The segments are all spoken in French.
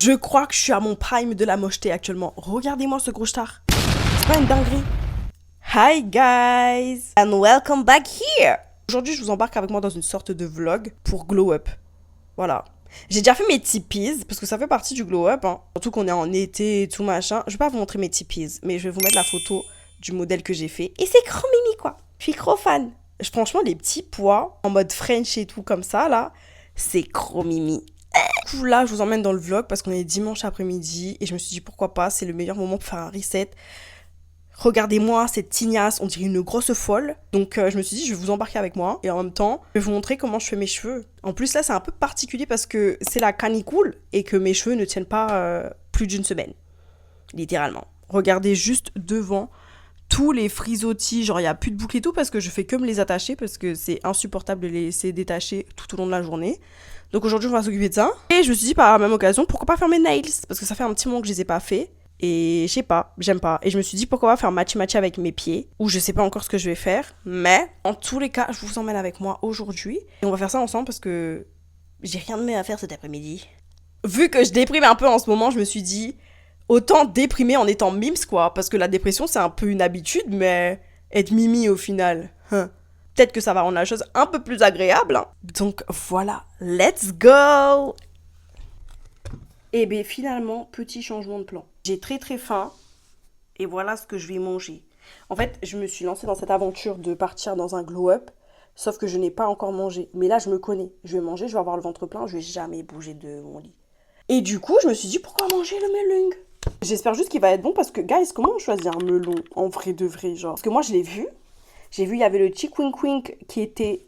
Je crois que je suis à mon prime de la mocheté actuellement. Regardez-moi ce gros star. C'est pas une dinguerie. Hi guys and welcome back here. Aujourd'hui, je vous embarque avec moi dans une sorte de vlog pour glow up. Voilà. J'ai déjà fait mes tippies parce que ça fait partie du glow up. Hein. Surtout qu'on est en été et tout machin. Je vais pas vous montrer mes tippies, mais je vais vous mettre la photo du modèle que j'ai fait. Et c'est trop mimi quoi. Je suis trop fan. Franchement, les petits pois en mode French et tout comme ça là, c'est trop mimi. Du coup, là, je vous emmène dans le vlog parce qu'on est dimanche après-midi et je me suis dit pourquoi pas, c'est le meilleur moment pour faire un reset. Regardez-moi cette tignasse, on dirait une grosse folle. Donc je me suis dit je vais vous embarquer avec moi et en même temps, je vais vous montrer comment je fais mes cheveux. En plus là, c'est un peu particulier parce que c'est la canicule et que mes cheveux ne tiennent pas plus d'une semaine. Littéralement. Regardez juste devant tous les frisottis, genre il n'y a plus de boucles et tout parce que je fais que me les attacher parce que c'est insupportable de les laisser détacher tout au long de la journée. Donc aujourd'hui on va s'occuper de ça. Et je me suis dit par la même occasion pourquoi pas faire mes nails parce que ça fait un petit moment que je les ai pas fait. Et je sais pas, j'aime pas. Et je me suis dit pourquoi pas faire match avec mes pieds. Ou je sais pas encore ce que je vais faire. Mais en tous les cas, je vous emmène avec moi aujourd'hui. Et on va faire ça ensemble parce que j'ai rien de mieux à faire cet après-midi. Vu que je déprime un peu en ce moment, je me suis dit autant déprimer en étant mims quoi. Parce que la dépression c'est un peu une habitude, mais être mimi au final. Peut-être que ça va rendre la chose un peu plus agréable. Hein. Donc voilà, let's go! Et bien finalement, petit changement de plan. J'ai très faim et voilà ce que je vais manger. En fait, je me suis lancée dans cette aventure de partir dans un glow-up, sauf que je n'ai pas encore mangé. Mais là, je me connais. Je vais manger, je vais avoir le ventre plein, je vais jamais bouger de mon lit. Et du coup, je me suis dit, pourquoi manger le melon? J'espère juste qu'il va être bon parce que, guys, comment on choisit un melon en vrai de vrai, genre? Parce que moi, je l'ai vu. J'ai vu, il y avait le chick-wink-wink qui était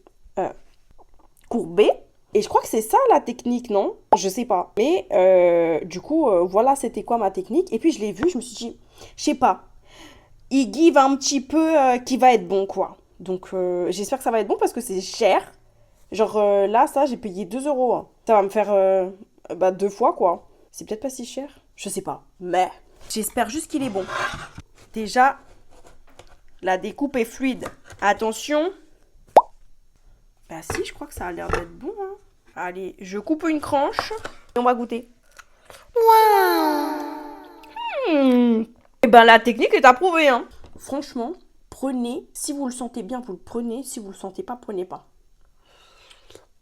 courbé. Et je crois que c'est ça la technique, non? Je sais pas. Mais du coup, voilà, c'était quoi ma technique. Et puis je l'ai vu, je me suis dit, je sais pas. Il give un petit peu qui va être bon, quoi. Donc j'espère que ça va être bon parce que c'est cher. Genre là, ça, j'ai payé 2 euros. Hein. Ça va me faire 2 fois, quoi. C'est peut-être pas si cher. Je sais pas. Mais j'espère juste qu'il est bon. Déjà, la découpe est fluide. Attention. Bah si, je crois que ça a l'air d'être bon. Hein. Allez, je coupe une tranche et on va goûter. Waouh. Et ben la technique est approuvée. Hein. Franchement, prenez. Si vous le sentez bien, vous le prenez. Si vous le sentez pas, prenez pas.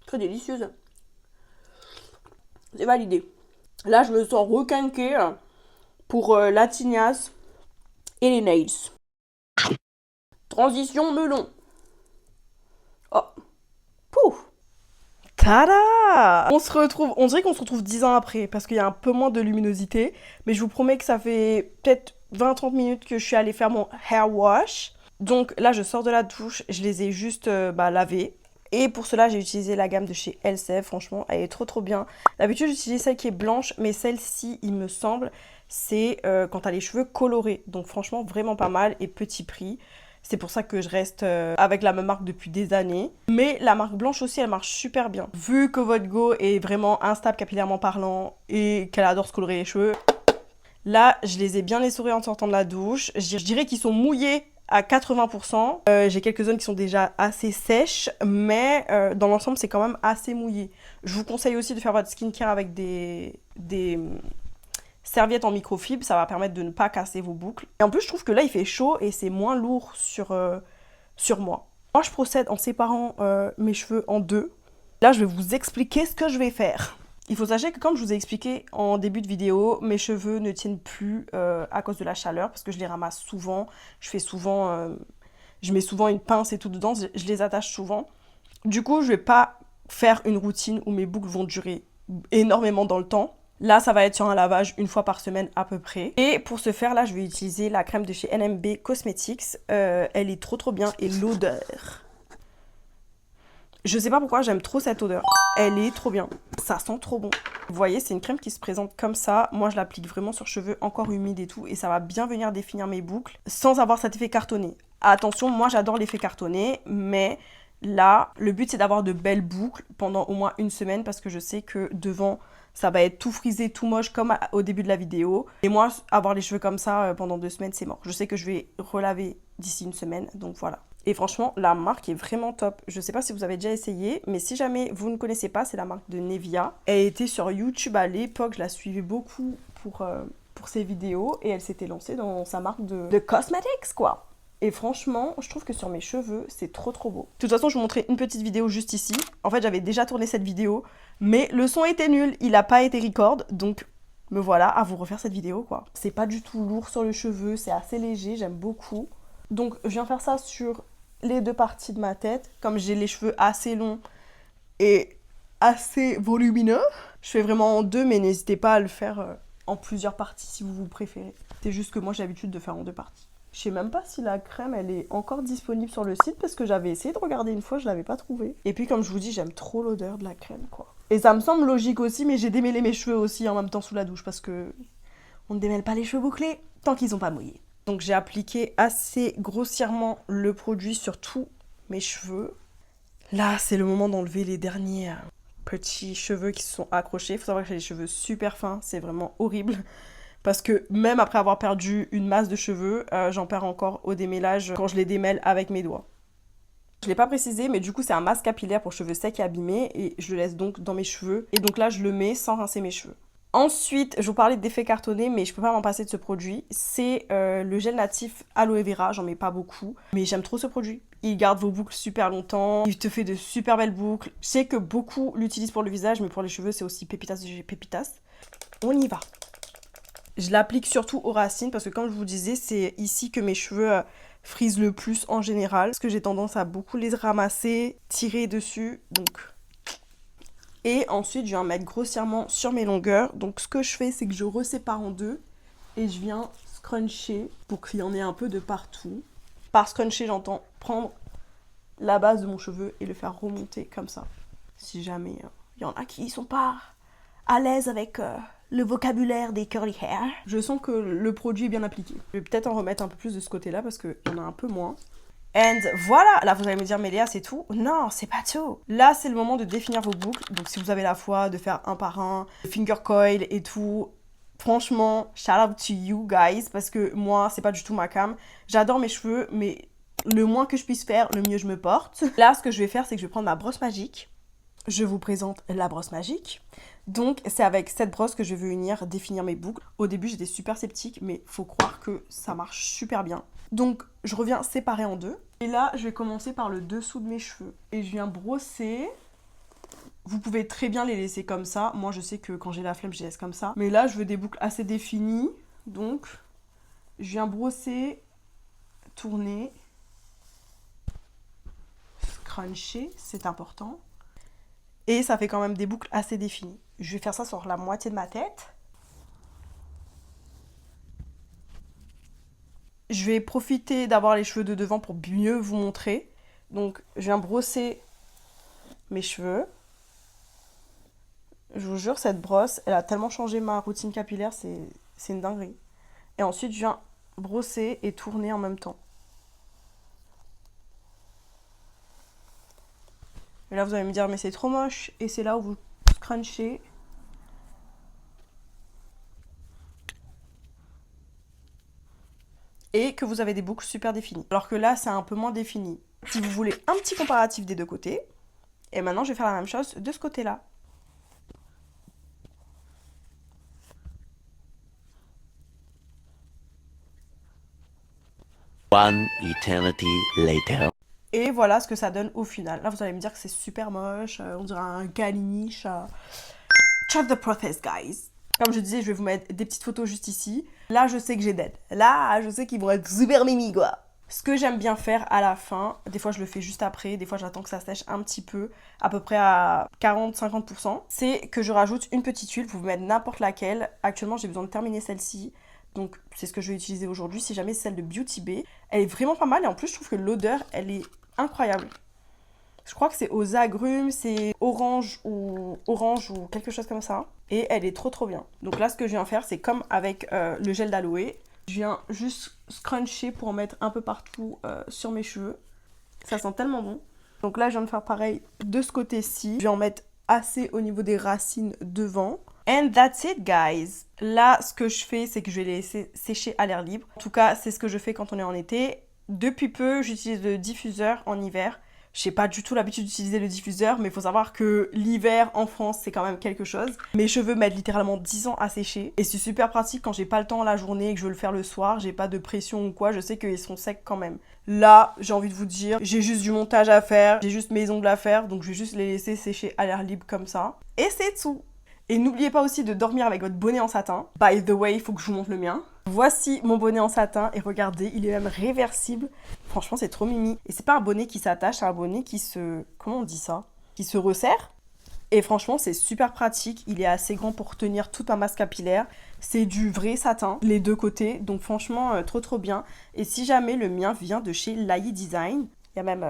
Très délicieuse. C'est validé. Là, je me sens requinquée pour la tignasse et les nails. Transition melon. Oh. Pouf. Tada! On se retrouve, on dirait qu'on se retrouve 10 ans après, parce qu'il y a un peu moins de luminosité, mais je vous promets que ça fait peut-être 20-30 minutes que je suis allée faire mon hair wash. Donc là, je sors de la douche, je les ai juste lavés. Et pour cela, j'ai utilisé la gamme de chez Elseve, franchement, elle est trop bien. D'habitude, j'utilise celle qui est blanche, mais celle-ci, il me semble, c'est quand t'as les cheveux colorés. Donc franchement, vraiment pas mal et petit prix. C'est pour ça que je reste avec la même marque depuis des années. Mais la marque blanche aussi, elle marche super bien. Vu que votre go est vraiment instable capillairement parlant et qu'elle adore se colorer les cheveux, là, je les ai bien essorés en sortant de la douche. Je dirais qu'ils sont mouillés à 80%. J'ai quelques zones qui sont déjà assez sèches, mais dans l'ensemble, c'est quand même assez mouillé. Je vous conseille aussi de faire votre skincare avec des serviette en microfibre, ça va permettre de ne pas casser vos boucles. Et en plus, je trouve que là, il fait chaud et c'est moins lourd sur moi. Moi, je procède en séparant mes cheveux en deux. Là, je vais vous expliquer ce que je vais faire. Il faut sachez que comme je vous ai expliqué en début de vidéo, mes cheveux ne tiennent plus à cause de la chaleur parce que je les ramasse souvent. Je mets souvent une pince et tout dedans, je les attache souvent. Du coup, je vais pas faire une routine où mes boucles vont durer énormément dans le temps. Là, ça va être sur un lavage une fois par semaine à peu près. Et pour ce faire, là, je vais utiliser la crème de chez NMB Cosmetics. Elle est trop bien. Et l'odeur. Je sais pas pourquoi, j'aime trop cette odeur. Elle est trop bien. Ça sent trop bon. Vous voyez, c'est une crème qui se présente comme ça. Moi, je l'applique vraiment sur cheveux encore humides et tout. Et ça va bien venir définir mes boucles sans avoir cet effet cartonné. Attention, moi, j'adore l'effet cartonné. Mais là, le but, c'est d'avoir de belles boucles pendant au moins une semaine. Parce que je sais que devant... ça va être tout frisé, tout moche comme au début de la vidéo. Et moi, avoir les cheveux comme ça pendant 2 semaines, c'est mort. Je sais que je vais relaver d'ici une semaine, donc voilà. Et franchement, la marque est vraiment top. Je sais pas si vous avez déjà essayé, mais si jamais vous ne connaissez pas, c'est la marque de Nevia. Elle était sur YouTube à l'époque, je la suivais beaucoup pour ses vidéos et elle s'était lancée dans sa marque de cosmetics, quoi. Et franchement, je trouve que sur mes cheveux, c'est trop trop beau. De toute façon, je vous montrer une petite vidéo juste ici. En fait, j'avais déjà tourné cette vidéo, mais le son était nul, il a pas été record, donc me voilà à vous refaire cette vidéo, quoi. C'est pas du tout lourd sur le cheveu, c'est assez léger, j'aime beaucoup. Donc, je viens faire ça sur les deux parties de ma tête. Comme j'ai les cheveux assez longs et assez volumineux, je fais vraiment en deux, mais n'hésitez pas à le faire en plusieurs parties si vous préférez. C'est juste que moi, j'ai l'habitude de faire en deux parties. Je sais même pas si la crème, elle est encore disponible sur le site parce que j'avais essayé de regarder une fois, je l'avais pas trouvée. Et puis, comme je vous dis, j'aime trop l'odeur de la crème, quoi. Et ça me semble logique aussi, mais j'ai démêlé mes cheveux aussi en même temps sous la douche parce que on ne démêle pas les cheveux bouclés tant qu'ils sont pas mouillés. Donc j'ai appliqué assez grossièrement le produit sur tous mes cheveux. Là, c'est le moment d'enlever les derniers petits cheveux qui se sont accrochés. Il faut savoir que j'ai les cheveux super fins, c'est vraiment horrible. Parce que même après avoir perdu une masse de cheveux, j'en perds encore au démêlage quand je les démêle avec mes doigts. Je l'ai pas précisé, mais du coup c'est un masque capillaire pour cheveux secs et abîmés et je le laisse donc dans mes cheveux. Et donc là je le mets sans rincer mes cheveux. Ensuite, je vous parlais d'effet cartonné, mais je peux pas m'en passer de ce produit. C'est le gel natif aloe vera, j'en mets pas beaucoup, mais j'aime trop ce produit. Il garde vos boucles super longtemps, il te fait de super belles boucles. Je sais que beaucoup l'utilisent pour le visage, mais pour les cheveux c'est aussi pépitas de chez pépitas. On y va. Je l'applique surtout aux racines parce que comme je vous disais, c'est ici que mes cheveux frisent le plus en général. Parce que j'ai tendance à beaucoup les ramasser, tirer dessus, donc... Et ensuite, je viens mettre grossièrement sur mes longueurs. Donc ce que je fais, c'est que je resépare en deux et je viens scruncher pour qu'il y en ait un peu de partout. Par scruncher, j'entends prendre la base de mon cheveu et le faire remonter comme ça. Si jamais il y en a qui sont pas à l'aise avec le vocabulaire des curly hair. Je sens que le produit est bien appliqué. Je vais peut-être en remettre un peu plus de ce côté-là parce qu'il y en a un peu moins. And voilà, là vous allez me dire, mais Léa, c'est tout? Non, c'est pas tout. Là, c'est le moment de définir vos boucles. Donc si vous avez la foi de faire un par un, finger coil et tout, franchement, shout out to you guys, parce que moi, c'est pas du tout ma cam. J'adore mes cheveux, mais le moins que je puisse faire, le mieux je me porte. Là, ce que je vais faire, c'est que je vais prendre ma brosse magique. Je vous présente la brosse magique. Donc, c'est avec cette brosse que je vais venir définir mes boucles. Au début, j'étais super sceptique, mais faut croire que ça marche super bien. Donc, je reviens séparer en deux. Et là, je vais commencer par le dessous de mes cheveux. Et je viens brosser. Vous pouvez très bien les laisser comme ça. Moi, je sais que quand j'ai la flemme, je les laisse comme ça. Mais là, je veux des boucles assez définies. Donc, je viens brosser, tourner, scruncher, c'est important. Et ça fait quand même des boucles assez définies. Je vais faire ça sur la moitié de ma tête. Je vais profiter d'avoir les cheveux de devant pour mieux vous montrer. Donc, je viens brosser mes cheveux. Je vous jure, cette brosse, elle a tellement changé ma routine capillaire, c'est une dinguerie. Et ensuite, je viens brosser et tourner en même temps. Et là, vous allez me dire, mais c'est trop moche. Et c'est là où vous scrunchez. Et que vous avez des boucles super définies. Alors que là, c'est un peu moins défini. Si vous voulez un petit comparatif des deux côtés. Et maintenant, je vais faire la même chose de ce côté-là. One eternity later. Et voilà ce que ça donne au final. Là, vous allez me dire que c'est super moche. On dirait un caniche. Check the process, guys. Comme je disais, je vais vous mettre des petites photos juste ici. Là, je sais que j'ai dead. Là, je sais qu'ils vont être super mimi, quoi. Ce que j'aime bien faire à la fin, des fois je le fais juste après, des fois j'attends que ça sèche un petit peu, à peu près à 40-50%, c'est que je rajoute une petite huile, vous pouvez mettre n'importe laquelle. Actuellement, j'ai besoin de terminer celle-ci. Donc c'est ce que je vais utiliser aujourd'hui, si jamais c'est celle de Beauty Bay. Elle est vraiment pas mal et en plus je trouve que l'odeur, elle est incroyable. Je crois que c'est aux agrumes, c'est orange ou quelque chose comme ça. Et elle est trop trop bien. Donc là ce que je viens faire, c'est comme avec le gel d'aloe. Je viens juste scruncher pour en mettre un peu partout sur mes cheveux. Ça sent tellement bon. Donc là je viens de faire pareil de ce côté-ci. Je vais en mettre assez au niveau des racines devant. And that's it, guys. Là, ce que je fais, c'est que je vais les laisser sécher à l'air libre. En tout cas, c'est ce que je fais quand on est en été. Depuis peu, j'utilise le diffuseur en hiver. J'ai pas du tout l'habitude d'utiliser le diffuseur, mais il faut savoir que l'hiver en France, c'est quand même quelque chose. Mes cheveux mettent littéralement 10 ans à sécher. Et c'est super pratique quand j'ai pas le temps la journée et que je veux le faire le soir. J'ai pas de pression ou quoi, je sais qu'ils sont secs quand même. Là, j'ai envie de vous dire, j'ai juste du montage à faire, j'ai juste mes ongles à faire, donc je vais juste les laisser sécher à l'air libre comme ça. Et c'est tout. Et n'oubliez pas aussi de dormir avec votre bonnet en satin. By the way, il faut que je vous montre le mien. Voici mon bonnet en satin et regardez, il est même réversible. Franchement, c'est trop mimi. Et c'est pas un bonnet qui s'attache, c'est un bonnet qui se... Comment on dit ça? Qui se resserre. Et franchement, c'est super pratique. Il est assez grand pour tenir toute ma masse capillaire. C'est du vrai satin, les deux côtés. Donc franchement, trop bien. Et si jamais le mien vient de chez Lai Design, il y a même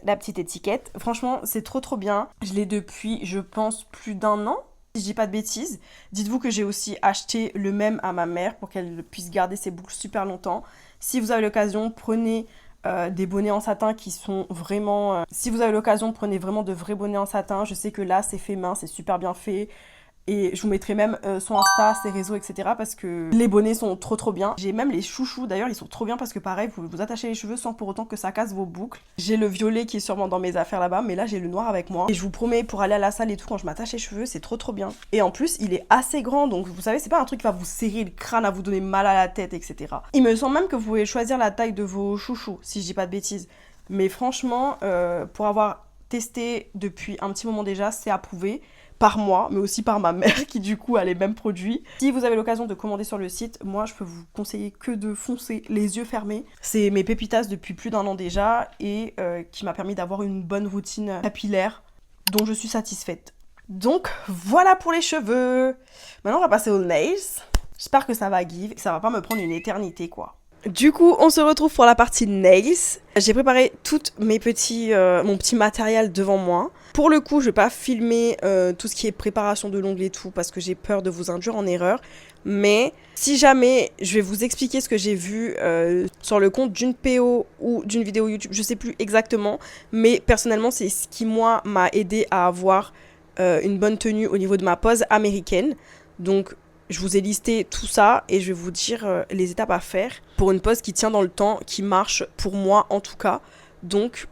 la petite étiquette. Franchement, c'est trop bien. Je l'ai depuis, je pense, plus d'1 an. Si je dis pas de bêtises, dites-vous que j'ai aussi acheté le même à ma mère pour qu'elle puisse garder ses boucles super longtemps. Si vous avez l'occasion, prenez des bonnets en satin qui sont vraiment... Si vous avez l'occasion, prenez vraiment de vrais bonnets en satin. Je sais que là, c'est fait main, c'est super bien fait. Et je vous mettrai même son Insta, ses réseaux, etc. parce que les bonnets sont trop bien. J'ai même les chouchous, d'ailleurs, ils sont trop bien parce que pareil, vous pouvez vous attacher les cheveux sans pour autant que ça casse vos boucles. J'ai le violet qui est sûrement dans mes affaires là-bas, mais là, j'ai le noir avec moi. Et je vous promets, pour aller à la salle et tout, quand je m'attache les cheveux, c'est trop bien. Et en plus, il est assez grand, donc vous savez, c'est pas un truc qui va vous serrer le crâne, à vous donner mal à la tête, etc. Il me semble même que vous pouvez choisir la taille de vos chouchous, si je dis pas de bêtises. Mais franchement, pour avoir testé depuis un petit moment déjà, c'est approuvé. Par moi, mais aussi par ma mère qui du coup a les mêmes produits. Si vous avez l'occasion de commander sur le site, moi je peux vous conseiller que de foncer les yeux fermés. C'est mes pépitas depuis plus d'1 an déjà et qui m'a permis d'avoir une bonne routine capillaire dont je suis satisfaite. Donc voilà pour les cheveux. Maintenant on va passer aux nails. J'espère que ça va give et que ça va pas me prendre une éternité quoi. Du coup, on se retrouve pour la partie nails. J'ai préparé tout mon petit matériel devant moi. Pour le coup, je vais pas filmer tout ce qui est préparation de l'ongle et tout parce que j'ai peur de vous induire en erreur. Mais si jamais, je vais vous expliquer ce que j'ai vu sur le compte d'une PO ou d'une vidéo YouTube, je sais plus exactement. Mais personnellement, c'est ce qui, moi, m'a aidé à avoir une bonne tenue au niveau de ma pose américaine. Donc, je vous ai listé tout ça et je vais vous dire les étapes à faire pour une pose qui tient dans le temps, qui marche pour moi en tout cas. Donc,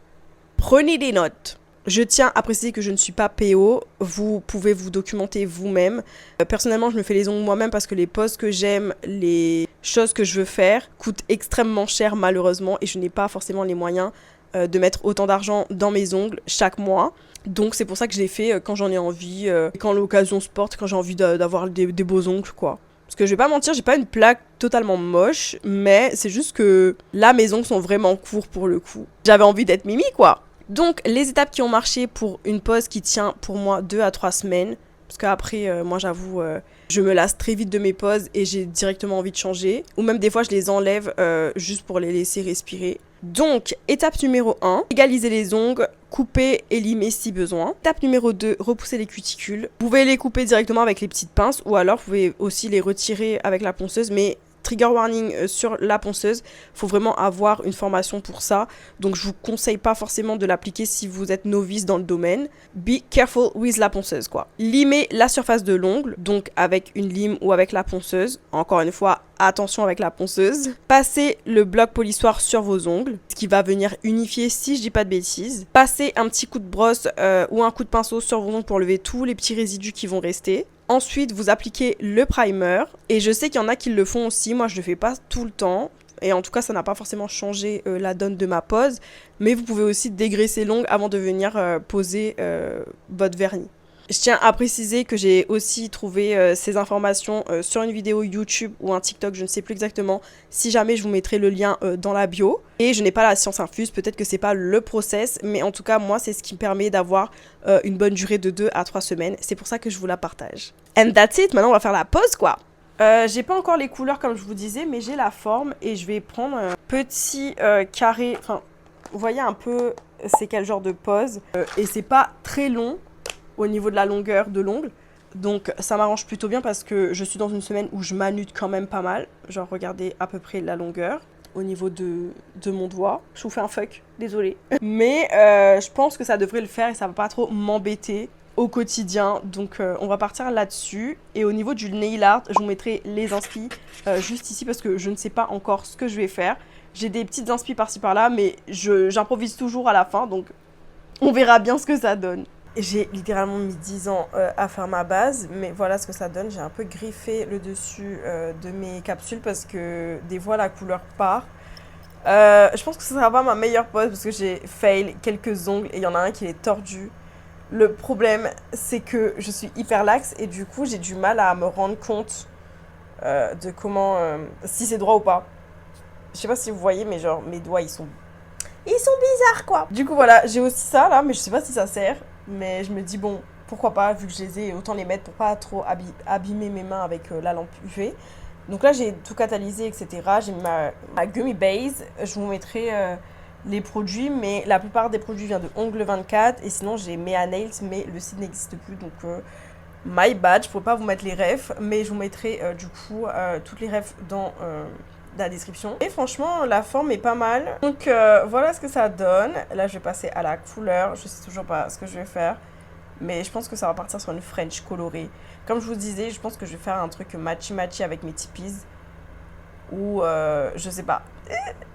prenez des notes. Je tiens à préciser que je ne suis pas PO, vous pouvez vous documenter vous-même. Personnellement, je me fais les ongles moi-même parce que les poses que j'aime, les choses que je veux faire coûtent extrêmement cher malheureusement et je n'ai pas forcément les moyens de mettre autant d'argent dans mes ongles chaque mois. Donc c'est pour ça que je l'ai fait quand j'en ai envie, quand l'occasion se porte, quand j'ai envie d'avoir des beaux ongles quoi. Parce que je vais pas mentir, j'ai pas une plaque totalement moche, mais c'est juste que là mes ongles sont vraiment courts pour le coup. J'avais envie d'être Mimi quoi. Donc les étapes qui ont marché pour une pose qui tient pour moi 2 à 3 semaines. Parce qu'après, moi j'avoue, je me lasse très vite de mes poses et j'ai directement envie de changer. Ou même des fois je les enlève juste pour les laisser respirer. Donc, étape numéro 1, égaliser les ongles, couper et limer si besoin. Étape numéro 2, repousser les cuticules. Vous pouvez les couper directement avec les petites pinces ou alors vous pouvez aussi les retirer avec la ponceuse, mais trigger warning sur la ponceuse, faut vraiment avoir une formation pour ça, donc je vous conseille pas forcément de l'appliquer si vous êtes novice dans le domaine. Be careful with la ponceuse quoi. Limer la surface de l'ongle, donc avec une lime ou avec la ponceuse, encore une fois attention avec la ponceuse. Passez le bloc polissoir sur vos ongles, ce qui va venir unifier si je dis pas de bêtises. Passez un petit coup de brosse ou un coup de pinceau sur vos ongles pour lever tous les petits résidus qui vont rester. Ensuite, vous appliquez le primer. Et je sais qu'il y en a qui le font aussi. Moi, je le fais pas tout le temps. Et en tout cas, ça n'a pas forcément changé la donne de ma pose. Mais vous pouvez aussi dégraisser l'ongle avant de venir poser votre vernis. Je tiens à préciser que j'ai aussi trouvé ces informations sur une vidéo YouTube ou un TikTok, je ne sais plus exactement. Si jamais, je vous mettrai le lien dans la bio. Et je n'ai pas la science infuse, peut-être que c'est pas le process, mais en tout cas, moi, c'est ce qui me permet d'avoir une bonne durée de 2 à 3 semaines. C'est pour ça que je vous la partage. And that's it, maintenant on va faire la pose quoi. J'ai pas encore les couleurs comme je vous disais, mais j'ai la forme et je vais prendre un petit carré. Enfin, vous voyez un peu c'est quel genre de pose. Et c'est pas très long au niveau de la longueur de l'ongle. Donc ça m'arrange plutôt bien parce que je suis dans une semaine où je m'annute quand même pas mal. Genre regardez à peu près la longueur au niveau de mon doigt. Je vous fais un fuck, désolé. Mais je pense que ça devrait le faire et ça va pas trop m'embêter au quotidien. Donc on va partir là-dessus. Et au niveau du nail art, je vous mettrai les inspi juste ici parce que je ne sais pas encore ce que je vais faire. J'ai des petites inspi par-ci par-là, mais j'improvise toujours à la fin, donc on verra bien ce que ça donne. J'ai littéralement mis 10 ans à faire ma base, mais voilà ce que ça donne. J'ai un peu griffé le dessus de mes capsules parce que des fois la couleur part. Je pense que ce sera pas ma meilleure pose parce que j'ai fail quelques ongles et il y en a un qui est tordu. Le problème, c'est que je suis hyper laxe et du coup, j'ai du mal à me rendre compte de comment... si c'est droit ou pas. Je sais pas si vous voyez, mais genre, mes doigts, ils sont bizarres, quoi. Du coup, voilà, j'ai aussi ça, là, mais je sais pas si ça sert. Mais je me dis, bon, pourquoi pas, vu que je les ai, autant les mettre pour pas trop abîmer mes mains avec la lampe UV. Donc là, j'ai tout catalysé, etc. J'ai mis ma Gummy Base. Je vous mettrai les produits, mais la plupart des produits viennent de Ongle 24. Et sinon, j'ai Mea Nails, mais le site n'existe plus, donc my bad. Je pourrais pas vous mettre les refs, mais je vous mettrai du coup toutes les refs dans la description. Et franchement, la forme est pas mal. Donc voilà ce que ça donne. Là, je vais passer à la couleur. Je sais toujours pas ce que je vais faire, mais je pense que ça va partir sur une French colorée. Comme je vous disais, je pense que je vais faire un truc matchy-matchy avec mes tippies. Ou je sais pas.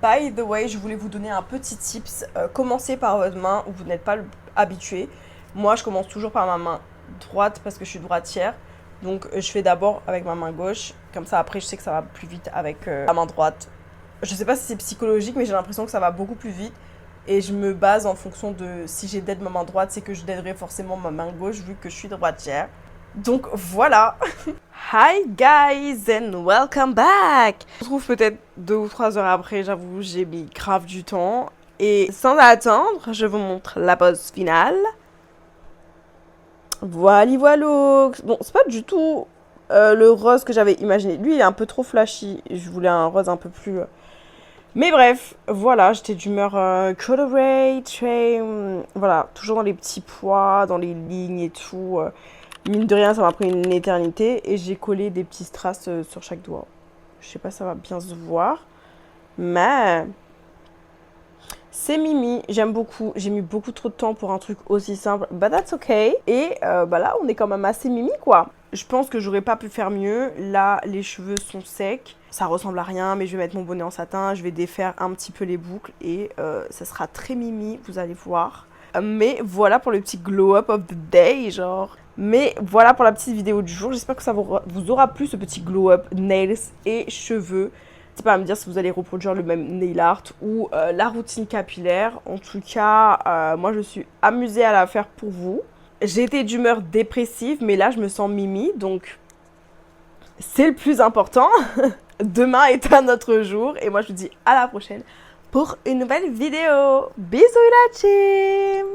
By the way, je voulais vous donner un petit tips. Commencez par votre main où vous n'êtes pas habitué. Moi, je commence toujours par ma main droite parce que je suis droitière. Donc je fais d'abord avec ma main gauche. Comme ça, après, je sais que ça va plus vite avec la main droite. Je sais pas si c'est psychologique, mais j'ai l'impression que ça va beaucoup plus vite. Et je me base en fonction de si j'ai d'aide ma main droite, c'est que je d'aiderai forcément ma main gauche vu que je suis droitière. Donc voilà. Hi guys and welcome back. On se retrouve peut-être 2 ou 3 heures après, j'avoue, j'ai mis grave du temps. Et sans attendre, je vous montre la pose finale. Voilà, voilà. Bon, c'est pas du tout le rose que j'avais imaginé. Lui, il est un peu trop flashy. Je voulais un rose un peu plus... Mais bref, voilà, j'étais d'humeur colorate, voilà, toujours dans les petits pois, dans les lignes et tout. Mine de rien, ça m'a pris une éternité et j'ai collé des petits strass sur chaque doigt. Je sais pas si ça va bien se voir, mais c'est mimi, j'aime beaucoup. J'ai mis beaucoup trop de temps pour un truc aussi simple, but that's okay. Et bah là, on est quand même assez mimi, quoi. Je pense que j'aurais pas pu faire mieux. Là, les cheveux sont secs. Ça ressemble à rien, mais je vais mettre mon bonnet en satin. Je vais défaire un petit peu les boucles et ça sera très mimi, vous allez voir. Mais voilà pour le petit glow up of the day, genre. Mais voilà pour la petite vidéo du jour. J'espère que ça vous aura plu, ce petit glow up nails et cheveux. N'hésitez pas à me dire si vous allez reproduire le même nail art ou la routine capillaire. En tout cas, moi je suis amusée à la faire pour vous. J'ai été d'humeur dépressive, mais là je me sens mimi, donc c'est le plus important. Demain est un autre jour et moi je vous dis à la prochaine pour une nouvelle vidéo. Bisous la team!